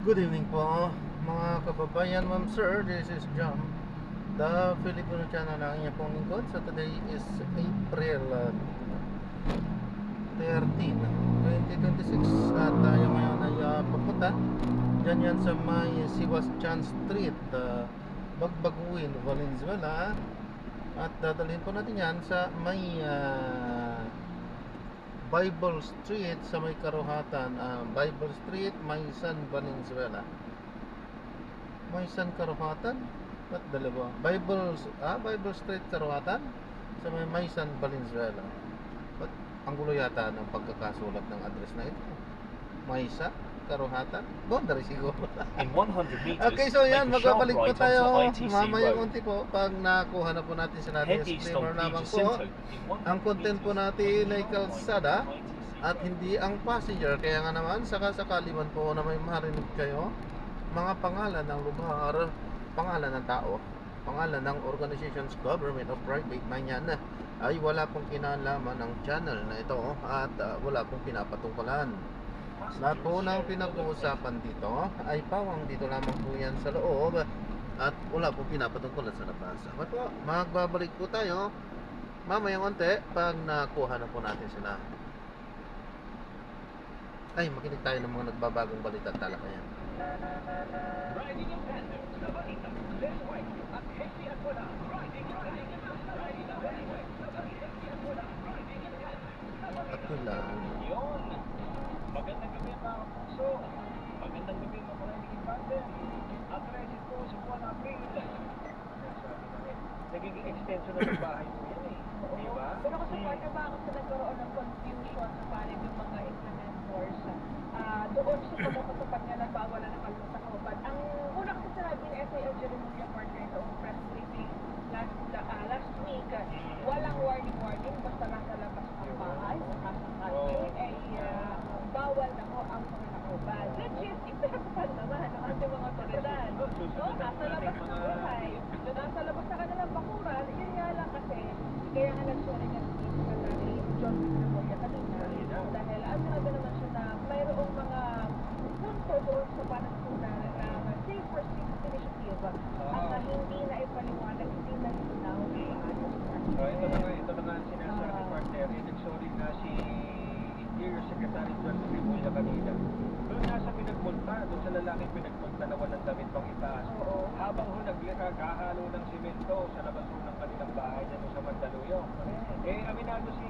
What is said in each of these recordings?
Good evening po mga kababayan, ma'am sir. This is John, the Filipino channel na inyong pong lingkod. So today is April 13, 2026. At tayo ngayon ay papunta dyan yan sa may Siwas Chan Street, Bagbaguin, Valenzuela. At dadalhin po natin yan sa may Bible Street sa may Karuhatan, Bible Street, Maysan, Valenzuela. Maysan, Karuhatan? Ba't dalawa? Bible Street, Karuhatan sa may Maysan, Valenzuela. Ba't ang gulo yata ng pagkakasulat ng address na ito? Maysa, Karuhatan? Boundary siguro. In 100 meters, Okay, so yan, make a sharp magbabalik po right tayo onto ITC mamaya Road. konti po pag nakuha na po natin sa natin Head east disclaimer on lamang po. Jacinto. In 100 Ang content po meters, natin ay kalsada ITC at hindi ang passenger. Kaya nga naman, sakasakali man po na may marinig kayo, mga pangalan ng lugar, pangalan ng tao, pangalan ng organizations, government o private man yan, ay wala pong kinalaman ng channel na ito at wala pong pinapatungkulan. Lahat po ng pinag-uusapan dito ay pawang dito lamang po yan sa loob at wala po pinapatungkulan sa labas. Okay po, magbabalik po tayo mamayang konti pag nakuha na po natin sila. Ay, makinig tayo ng mga nagbabagong balita at talakayan. Riding in tandem to the balita. This way, at Hesi at Wala. Riding in tandem. Riding in tandem. Hesi at Wala. Riding in tandem. At yun lang. Yun. Magandang gabi mga puso. Magandang gabi mga riding in tandem. At ready po sa buwan April. Sabi na rin, nagiging extension na ng bahay mo yan eh. Di ba? Pero kasi partner, bakit sa nagkaroon ng confusion sa panig yung mga implementors doon sa pagkakatupad nga ng bawal na nakalungkot sa kaubad. Ang una kasi sinabi ni SAL Jeremiah partner noong press briefing last week, walang warning, basta nasa labas ng bahay, sa kasang ay bawal na ko ang mga nakubad. Which is, ipinatupad naman ng ating mga otoridad. So, nasa labas ng bahay, nasa labas sa kanilang bakuran, yun nga lang kasi, kaya nga nagsulit niya si Secretary John Remulla kanina. Dahil ang sinabi naman siya na mayroong mga punto doon sa panagpunan ng Safer Streets Initiative ang hindi na ipaliwanag, hindi na linaw Ito na nga ang sinasabi ni partner. Nagsorry na si Interior Secretary Juan Remulla kanina. Doon nasa pinagpunta, doon sa lalaking pinagpunta na walang damit pang itaas. Habang ho naghahalo ng simento sa labas ho ng kanilang bahay dyan sa Mandaluyong. Aminado si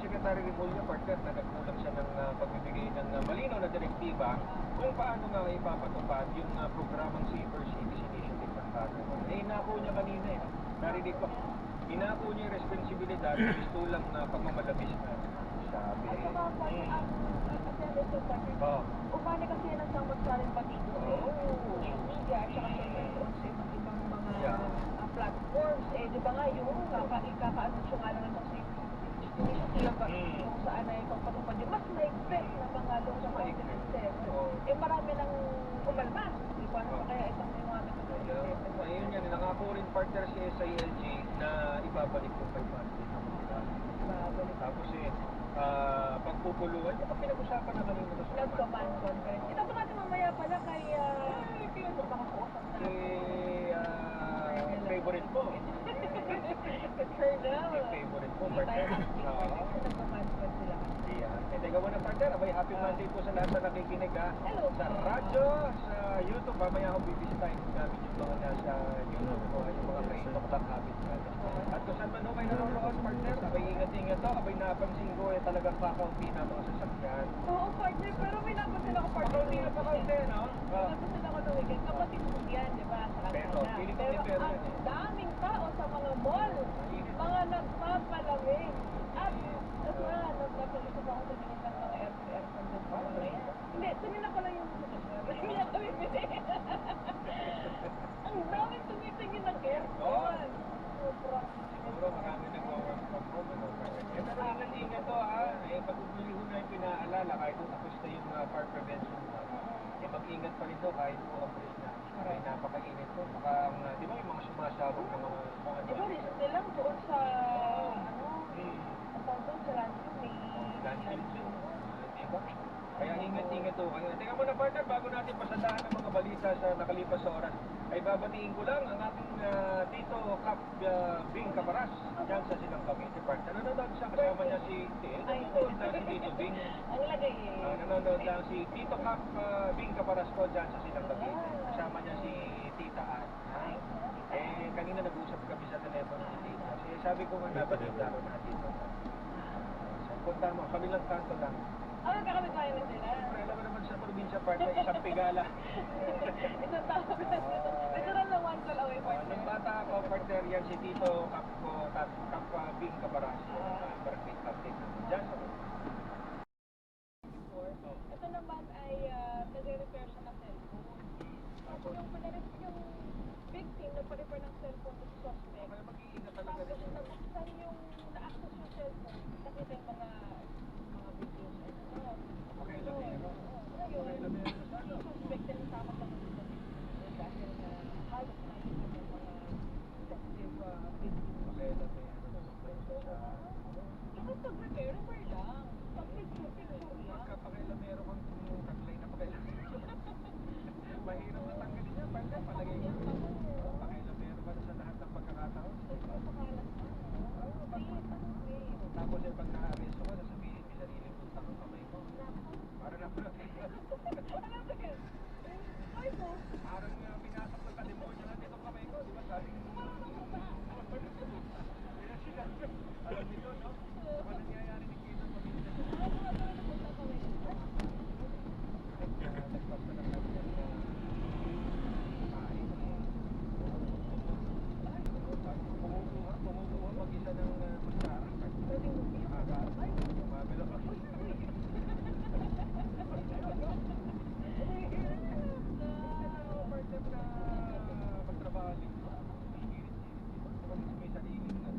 Secretary Remulla partner na nagkulang siya ng pagbibigay ng malinaw na direktiba kung paano nga ipapatupad yung programang Safer Cities Initiative ng Pagkakuan. Inako niya kanina narinig ko. Inako niya yung responsibilidad gusto lang na pagmamalabis na sabi. At saka po, umani kasi yan ang samot-saring batido social media at saka syempre doon sa iba't ibang mga platforms. Di ba nga yung ikaka-anunsyo nga lang ng initiative kung saan ay pagpatupad yung mas maigpit na mga local ordinances. Marami nang umalmas. Di ba na kaya itong may mga methodologies. Ayun yan, nangako rin partner si SILG na ibabalik ko 500. Tapos pagpupuluan, yung pinag-usapan na kanina sa Nag-command conference. Ito pa natin mamaya pala kay makakausap na. Favorite ko. Colonel. Favorite ko, Hindi tayo partner. active partner kasi nag-command conference sila. Teka muna partner, abay happy Monday po sa lahat na nakikinig Hello. sa radyo, sa YouTube. Mamaya akong bibisitahin namin yung mga nasa YouTube ko, yung mga Facebook lang habit natin. At kung saan man ho kayo nanonood partner, abay ingat-ingat to, abay napansin ko talagang kakaunti na mga sasakyan. Oo, partner, pero may napansin ako partner. Kakaunti na pakaunti, no? Napansin ako ng weekend. Kapatid mo yan, di ba? Sa Pero, Canada. feeling ko Pero may pera ang yan eh. daming tao sa mga mall. Mga nagpapalamig. At napalusot ako sa tingin ng mga air conditioner na yan. Hindi, tingin ako lang yung hindi ako bibili. Ang daming tumitingin ng aircon. Sobrang. Siguro marami nag-work from home, ano? Pero ingat-ingat to pag-ubuli ho na yung pinaalala, kahit tapos na yung fire prevention, mag-ingat pa rin to kahit po abris na. Ay napakainit po. Baka, di ba yung mga sumasabog ng mga Di ba, recently lang doon sa, ang tawag doon sa landfill, may landfill. Diba? Kaya ingat-ingat to. Teka muna partner, bago natin pasadahan ng mga sa nakalipas sa oras. Ay babatiin ko lang ang ating Tito Kap Bing Caparas dyan sa Silang Cavite Park. Nanonood siya, kasama niya si nanonood lang si Tito Bing. Ang lagay eh. Nanonood lang si Tito Kap Bing Caparas ko dyan sa Silang Cavite. Kasama niya si Tita Ann. Eh, kanina nag-usap kami sa telepono ni Tita. Kasi sabi ko nga nabalita ko na Tito. So, punta mo, kabilang kanto lang. Ano kakabit tayo na sila? Siyempre, alam mo naman sa probinsya park na isang pigala. Isang tao na dito. Literal na one call away partner. Nung bata ako, partner yan si Tito Kap Bing Caparas. Barangay Captain. Diyan sa Ito naman ay nagre-repair siya ng cellphone. Tapos yung victim nagpa-repair ng cellphone sa suspect. kaya mag-iingat talaga Tapos din. nabuksan yung na-access yung cellphone. Nakita yung mga videos. Okay, lamero. Okay, Ngayon, lamero sa ano? suspect na tama sa mga dahil halos na yung mga sensitive videos. Okay, lamero. Sa Ito pag-repair lang. Pag-picture lang. pagkapakilamero kang taglay na pakilamero. Mahirap na tanggalin yan. Partner, palagay ko. Pakilamero ba sa lahat ng pagkakataon? Tapos yung pag na-arresto ka, sasabihin may sariling puntang ang kamay mo. Para na parang pinasok ng kademonyo natin itong kamay ko, di ba? Sabi alam nito, no? Saka nangyayari ni Kito pamilya. Nagpasta ng kanyang kain. Kumukuha mag-isa ng kutsara. Kumabila ka. Part-time na magtrabaho dito. Kasi may sariling na.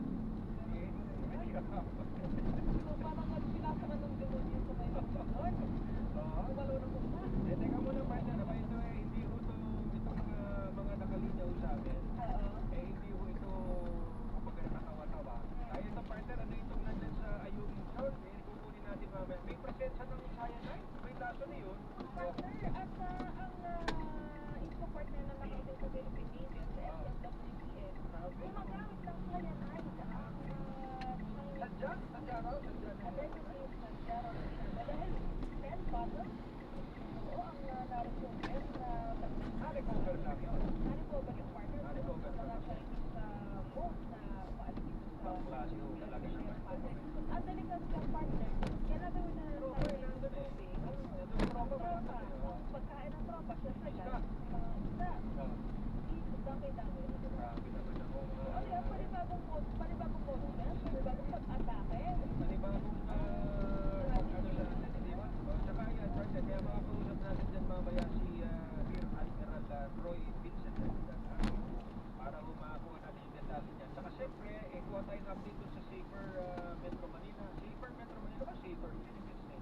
Teka muna, partner. Ito hindi ho itong mga nakalinaw sa amin. Hindi ho ito kumbaga nakatawa-tawa. Kaya ito, partner, ano itong nandyan sa Ayungin Zone? Kukunin natin mamaya. May presensya ng cyanide? May kaso na yun? Sadya? Sadya raw? Sadya raw? Na-recover lang yun. Na-recover lang. Ang klase ho talaga naman. Ang dalikat ng partner, kaya na daw na Tropa, nandun eh. Nandun tropa, wala na eh. pagkain ng tropa, syempre Isda. lang, isda, dami-dami. Grabe naman ako. Ano yan, panibagong movement, panibagong pag-atake. Panibagong ano siya, di ba? Tsaka yan, partner, kaya makakausap natin dyan mamaya si Rear Admiral Roy Vincent para makakuha natin yung detalye niyan. Tsaka siyempre, kuha tayong update dun sa Safer Metro Manila. Safer Metro Manila ba? Safer Philippines eh.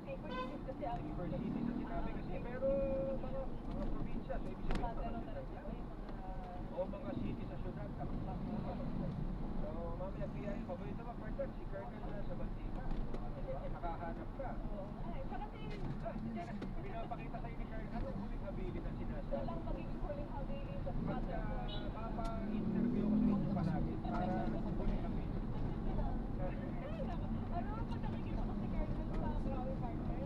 Safer cities kasi ang Safer City sa sinabi kasi, pero mga probinsya, so ibig sabihin pero mga talaga yung o mga city sa syudad. So, mamaya kaya yung paborito mo, partner, si Colonel sa Bantika. Nakahanap ka. Pinapakita sa'yo ni Colonel, anong huling habilin ang sinasabi? walang magiging huling habilin sa Pagka spot. papa-interview ko sa inyo palagi, para huling habilin. Ano, pag nakikita ko si Colonel sa Grabe Partner,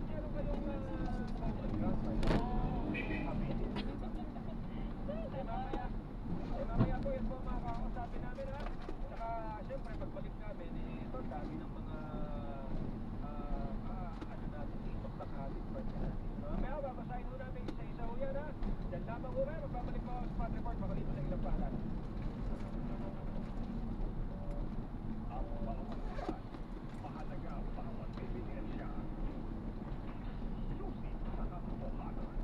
Meron kayong mamaya po yan po mga kakausapin namin ha. Saka siyempre pagbalik namin ito dami ng mga ano natin dito nakahalit pa natin. Mamaya babasahin ho namin isa-isa ho yan ha. Diyan lamang ho kayo, magbabalik po ako sa Spot Report makalimutan ng ilang paalan. Ang bawat buwan, mahalaga ang bawat ebidensya. Susi sa katotohanan.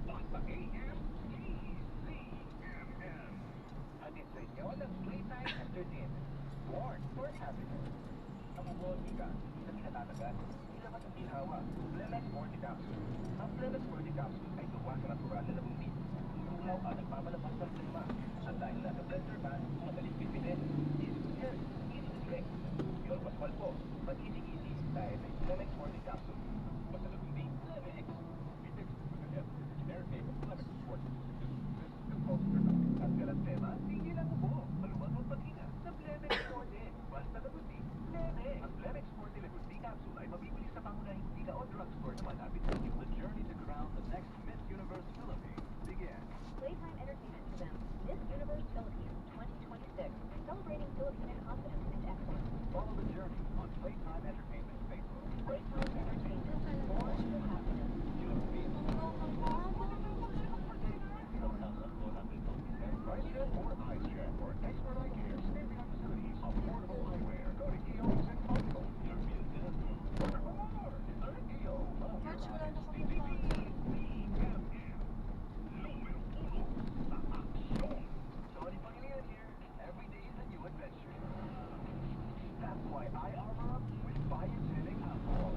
Basta AM, TCMN. Atin sa inyo ng Playtime Entertainment. Born for Happiness. Namumulti ka, hindi na kinatatagal. Ilabat ang ginhawa. Flemex 40 Capsule. Ang Flemex 40 Capsule ay gawa sa natural na labong tulaw at nagpamalabas ng klima. At dahil nasa blender ban, madaling pipinin. Easy to carry, easy to drink. Yun mas Bawal po. But easy-easy. Dahil may Flemex Morning Capsule. Basta lutundi, Flemex. Flemex, generic name of Flemex Sport. This controls turn at Galantema, hindi lang po. Maluwag ang paghinga sa Flemex Forte. Basta lutundi, Flemex. Ang Flemex Forte Lutundi Capsule ay mabibili sa pangunahing tiga o drugstore na malapit sa inyo. The journey to crown the next Miss Universe Philippines begins. Playtime Entertainment presents Miss Universe Philippines 2026, celebrating Filipino confidence and excellence. Follow the journey on Playtime Entertainment Facebook. Playtime Entertainment, more to happiness. Price check or eyes check or expert eye care, state-of-the-art facilities, affordable eyewear. Go to Eos and Optical. Your business. Order more. Eyo. George, wala na kami Numero uno sa aksyon. Tony Pangilinan here. Every day is a new adventure. That's why I armor up with biogenic alcohol.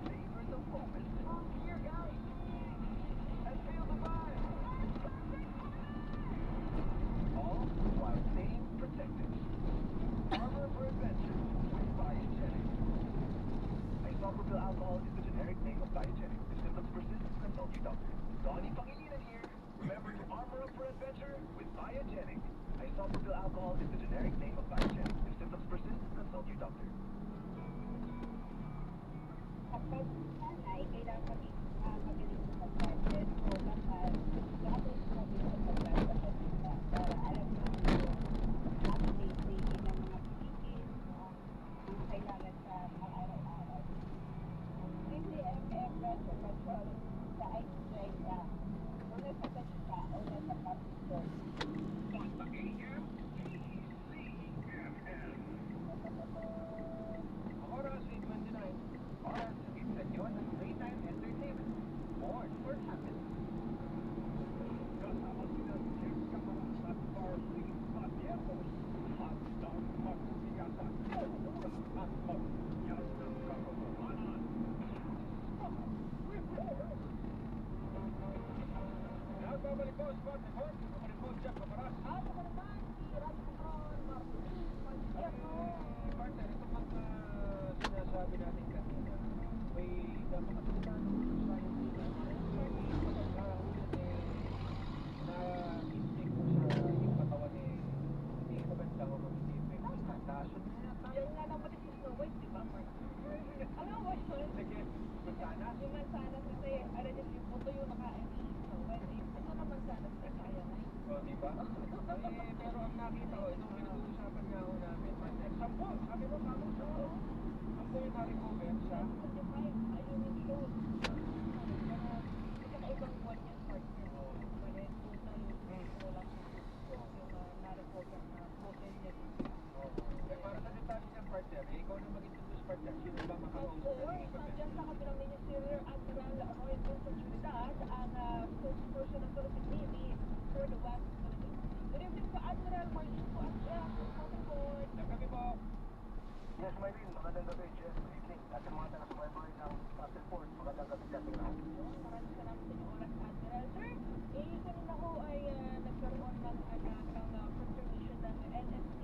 Savor the moment. Here, guys. And feel the vibe. All while staying protected. Armor for adventure with biogenic. Isopropyl alcohol is the generic name of biogenic. If symptoms persist, consult your doctor. Donnie Pangilinan here. Remember to armor up for adventure with biogenic. Isopropyl alcohol is the generic name of biogenic. If symptoms persist, consult your doctor. Kapag nanay, kailangan maging magaling sa pag-budget o dapat dapat magaling sa pag-budget para alam namin yung update ng mga bilihin ang kailangan sa pang-araw-araw. Hindi pressure control sa ICI na kung nasa ka o nasa public store. Oras 8:29. Oras, it's a new and Playtime Entertainment. Born for happiness. Kasama sila Jeff Camaran at Darlene Patientos. Hot dog magsigasan. Mura at magbigas ng katotohanan. Nagbabalik po, Spot Report. Nagbabalik po, Jeff Camaran. Ako naman, si Radyo Patron, Martin, Pagkero. Partner, ito bang sinasabi natin kanina, may napakatutano sa yung dito. Pagkakahulad na-instinct ko sa yung katawan hindi maganda ko mag-isip. Nasod na yata. Yan nga lang pati si Snow White, di ba, Mark? Alam mo ba yun? Sige, mansanas. Yung mansanas kasi, alam niyo, yung puto yung nakain ni Snow White. Ito na mansanas na kaya na yun. O, di ba? Pero ang nakita ko, itong pinag-uusapan nga ho namin, partner, 10. Sabi mo, kamong 10. Ang yung na-recover sa 25, ayun yung load. Pero, kakaibang buwan yan, partner. Mali, total, walang yung na-recover na total niya. para sa detalye ng partner, ikaw na mag-introduce partner, sino ba Of makakausap course, ng iba? nandiyan sa kabilang linya si Rear Admiral Roy Wilson Trinidad, ang spokesperson ng Philippine Navy for the West Philippines. Good evening po, Admiral Martin po at Jeff. Morning po. Nagkabi po. Yes, Maylene, magandang gabi. Yes, good evening. At sa mga taga-subaybay ng Castle Fort, magandang gabi sa ating lahat. Maraming salamat sa inyong oras, Admiral. Sir, kanina ho ay nagkaroon ng confirmation ng NSC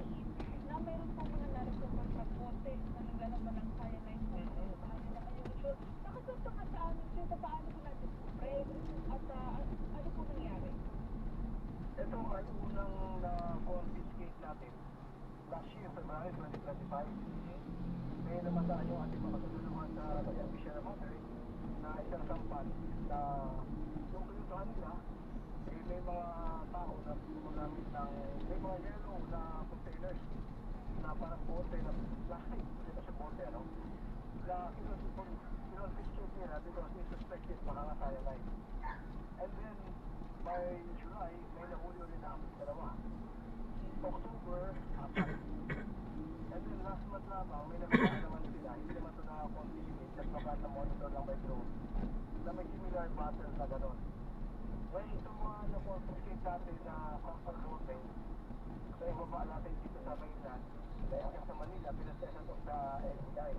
na mayroon po mga na-recover na bote na naglalaman ng cyanide po. Bahagi na kayo, sure. Nakasanta nga sa amin, sir, paano po natin spread at ano po nangyari? Ito ay unang na-confiscate natin last year, February 2025. May namasaan yung ating mga katulungan sa Bayan Sierra Madre na isang sampan na yung kayutuhan nila may mga tao na gumagamit ng may mga yellow na containers na parang bote na plastic, hindi na siya bote, ano? Na kinonfiscate nila because we suspected cyanide. And then, by July, may nahuli ulit na kami dalawa. October, apat. And then last month lamang, may nagkakaroon naman sila, hindi naman ito na-confiscate, nagpapaan na monitor lang by drone, na may similar battle na gano'n. Ngayon, itong mga na-confiscate natin na sample loading, sa ibaba natin dito sa mainland, kaya sa Manila, pinatestan of the NBI.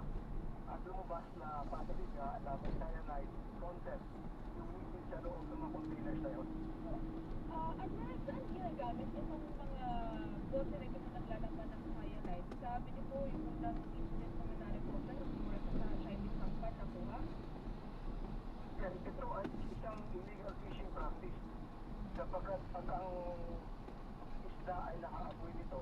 At lumabas na positive na may cyanide content yung missing sa loob ng mga containers na yun. Admiral, saan ginagamit itong mga 12 na ito naglalaban ng cyanide. Sabi niyo po, yung unang incident na na-report na yung mula sa Chinese sampan nakuha. Yan, ito ay isang illegal fishing practice. Sapagkat pag ang isda ay nakaamoy nito,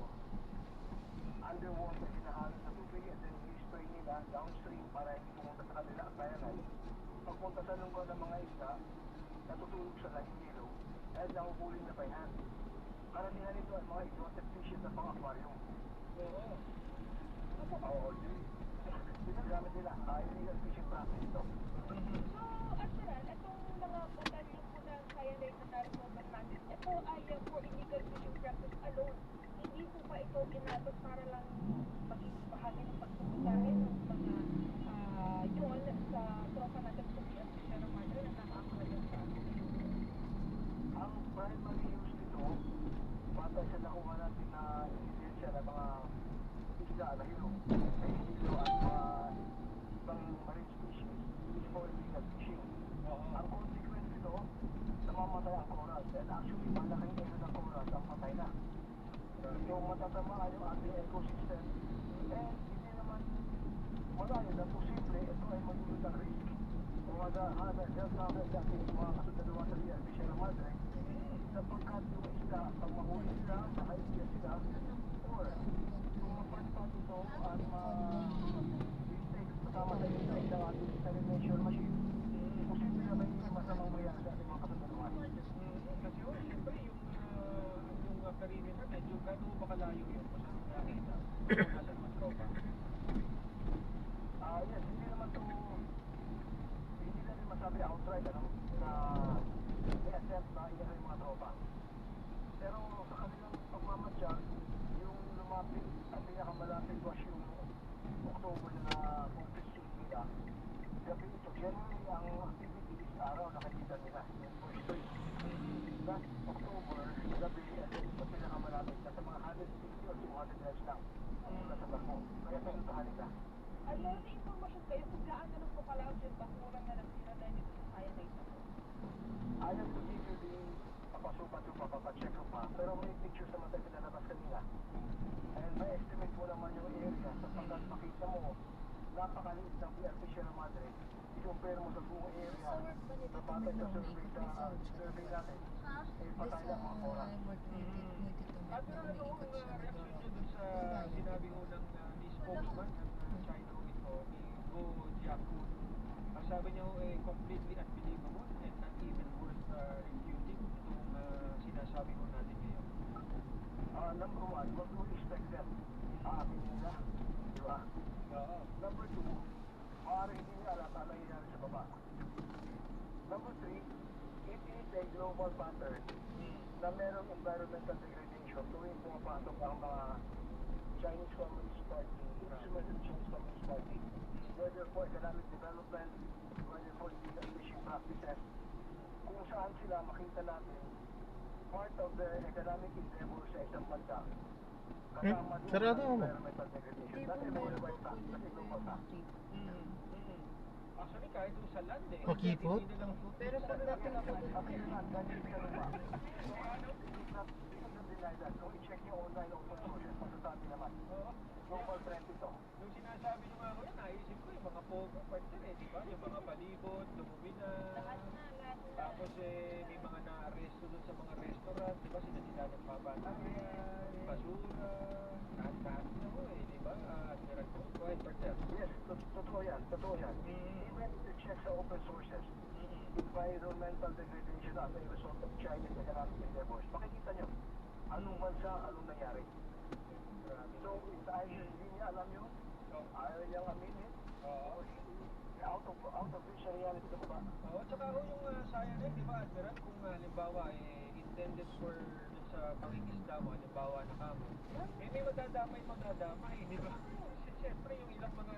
underwater, hinahalon sa tubig, and then i-spray nila downstream para hindi pumunta sa kanila ang cyanide. Pagpunta sa lunggo ng mga isda, natutulog sa live yellow, at nahuhuli na by hand. Karamihan nito ay mga exotic fishes na pang-aquarium. Oo. Oo, ginagamit nila. Illegal fishing practice ito. So, Admiral, itong mga botalyo po ng cyanide na na-recover natin, ito ay for illegal fishing practice alone. Hindi po pa ito ginamit para lang maging bahagi ng pagsasahin ng mga yun sa tropa natin sa Sierra Madre na nakakalagang sa atin. Ang primary use nito, batay sa nakuha natin na ebidensya ng mga isda na hilo, ay hilo at mga ibang marine species is for illegal fishing. Ang consequence nito, namamatay ang coral. And actually, malaking ilo ng coral ang patay na. Yung matatamaan yung ating ecosystem, and hindi naman malayo na posible ito ay magulot ang risk. Kung health hazard natin yung mga kasundaluwa sa Sierra Madre, sapagkat yung isda, pag mahuli sila, nakaibigyan sila, or kung mapalipat ito at ma-intake kasama sa isda ng ating desalination machine, posible na may masamang mayari sa ating mga kasundaluwa. Kasi yun, siyempre yung perimeter, medyo gano'n ba kalayo yun? Kung saan nakita? Kung nasa mga tropa? Yes, hindi naman to, hindi na rin masabi outright, ano, na may attempt na iyan yung mga tropa. Pero sa kanilang pagmamatya, yung lumapit at pinakamalapit was yung October na confiscate nila. Gabi ito, generally ang activities araw nakikita nila, yung first week. Last October, gabi, at then sa pinakamalapit na sa mga 150 or 200 yards lang ang mula sa barko. Kaya pinuntahan nila. Ano na informasyon kayo kung gaano na po kalawag yung bakuran na nasira dahil dito sa cyanide na po? I have to give you the papasukat yung papacheck ko pa. Pero may pictures naman tayo pinalabas kanina. And may estimate mo naman yung area sapagkat makita mo napakaliit ng BRP Sierra Madre. I-compare mo sa buong area na batay sa survey natin. Eh, patay lang mga oras. At pero ano ang reaction nyo dun sa sinabi ko ng ni spokesman ng China ito, ni Go Jiakun? Ang sabi niya completely unbelievable and not even worth refuting itong sinasabi ko natin ngayon. Number one, what do we expect them? Aamin nila. Di ba? Oo. Number two, maaaring hindi nila alam ang nangyayari sa baba. Number three, it is a global pattern na merong environmental degradation tuwing pumapasok ang mga Chinese Communist Party, instruments of Chinese Communist Party, whether for economic development, whether for illegal fishing practices, kung saan sila makita natin part of the economic endeavor sa isang bansa. Kasama din sarado ang mo. environmental degradation. That's a very wide fact. That's a global fact. Actually, kahit yung sa land Pakipot? hindi nilang Pero pagdating po dun, Okay na, ganyan ka na ba? We cannot deny that. Kung i-check nyo online open sources, masasabi naman. Global trend ito. Nung sinasabi niyo nga ako yan, naisip ko yung mga pogo part yan di ba? Yung mga palibot, lumumi na. lahat na. Tapos may mga na-arresto dun sa mga restaurant, di ba? Sila nagpapatayan, basura, lahat-lahat na ho di ba? Admiral ko, go ahead, partner. Yes, totoo yan, totoo yan. Even if you check sa open sources, environmental degradation as a result of Chinese economic endeavors, makikita nyo, anong bansa, anong nangyari. So, it's either hindi niya alam yun, ayaw niyang aminin, or out of reach ang reality sa baba. Oo, tsaka ho yung cyanide, di ba, Admiral? Kung halimbawa, intended for dun sa pangingisda mo, halimbawa na kamo, may madadamay, di ba? Kasi siyempre yung ilang mga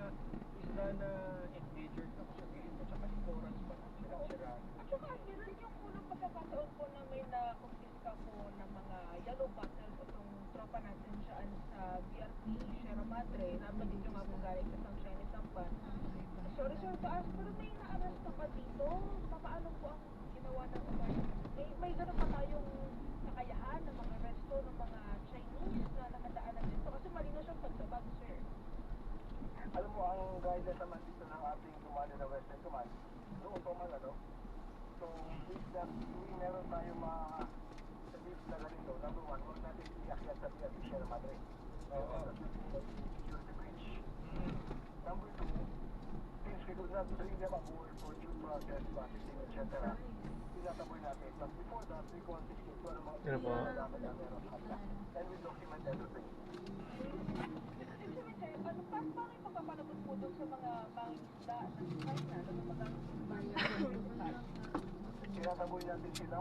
isda na endangered na sabihin mo, tsaka yung corals pa na sira-sira. At saka, Admiral, yung unang pagkakataon po na may na-confisca po ng mga yellow bottles itong tropa natin dyan sa BRP Sierra Madre, nabanggit yung mga po galing sa South China Sampan. Sorry to ask, pero may na-arrest pa dito? Paano po ang ginawa ng may gano'n pa tayong kakayahan ng mga resto ng mga Chinese na di Sierra Madre. Oo. That's secure the bridge. Number two, since we could not bring them aboard for due process, processing, etc., tinataboy natin. But before that, we confiscate kung ano mga Ano po? dapat na meron sa kanila. And we document everything. Paano yung pagpapalabot po doon sa mga mangingisda na China, na mga Tinataboy natin sila.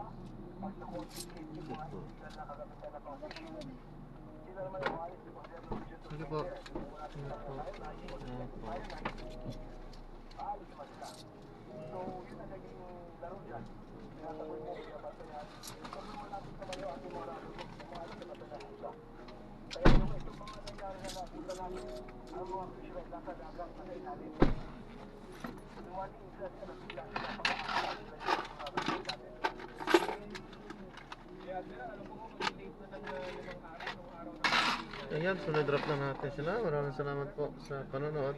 Pag na-confiscate yung mga illegal na kagamitan na pang-fishing, sila naman ang maalis because they have no reason to Sige stay po. there. Kung wala Sige sila po. aalis naman sila. So, yun ang naging laro dyan. Tinataboy mo, pinabantayan. Kung malapit naman yung ating mga laro, umaalis naman sa nakusa. Kaya yung itong mga nangyari na nakusa natin, ang mga fishermen nasa dagat na ilalim. Yung mga interest na sila sila pang-aalis na yung mga fishermen natin. Kaya sila, alam ko mag-late na ng 5 araw, nung araw na Ayan, sunod-drop na natin sila. Maraming salamat po sa panonood.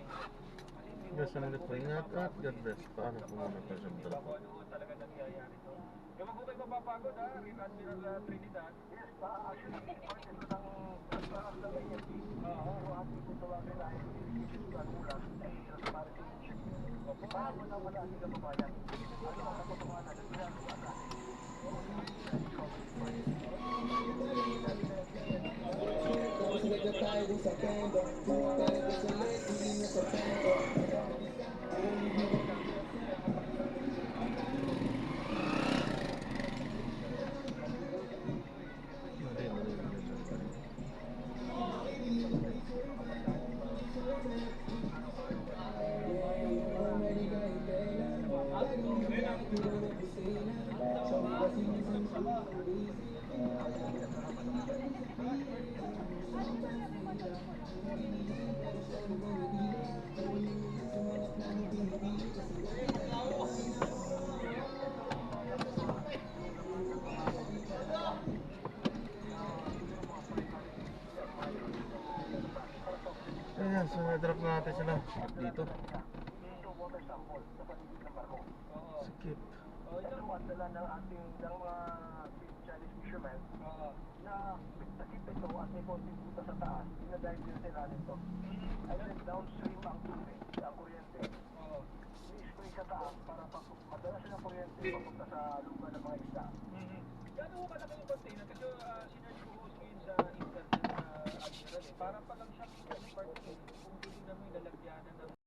Diyos ang ulit po ingat at God bless. Paano po muna tayo sa drop? kung ano talaga nangyayari to. Kaya wag ko kayo mapapagod ha, Rear Admiral Trinidad. Yes, actually, part ito ng pagpakas ng AFP. Yung ating tutawagin na ay communications plan mula ay transparency check. Paano na wala ang ilang babayan? Ano ang katotohanan ng ginagawa natin? Ayan, sunod-drop na natin sila. Dito. Ito water sample sa paligid ng barko. Oo. Skip. Ito ang dala ng ating ng mga Chinese fishermen na takip ito at may konting buta sa taas, dinadive nila sa ilalim to. And then downstream ang tubig, ang kuryente. Oo. I-spray sa taas para madala siya ng kuryente papunta sa lugar ng mga isda. Gano'n ko kalaki yung container? Kasi sinerge ko host ngayon sa internet na Admiral eh. Para pa lang siya kasi part kung titignan mo yung lalagyanan ng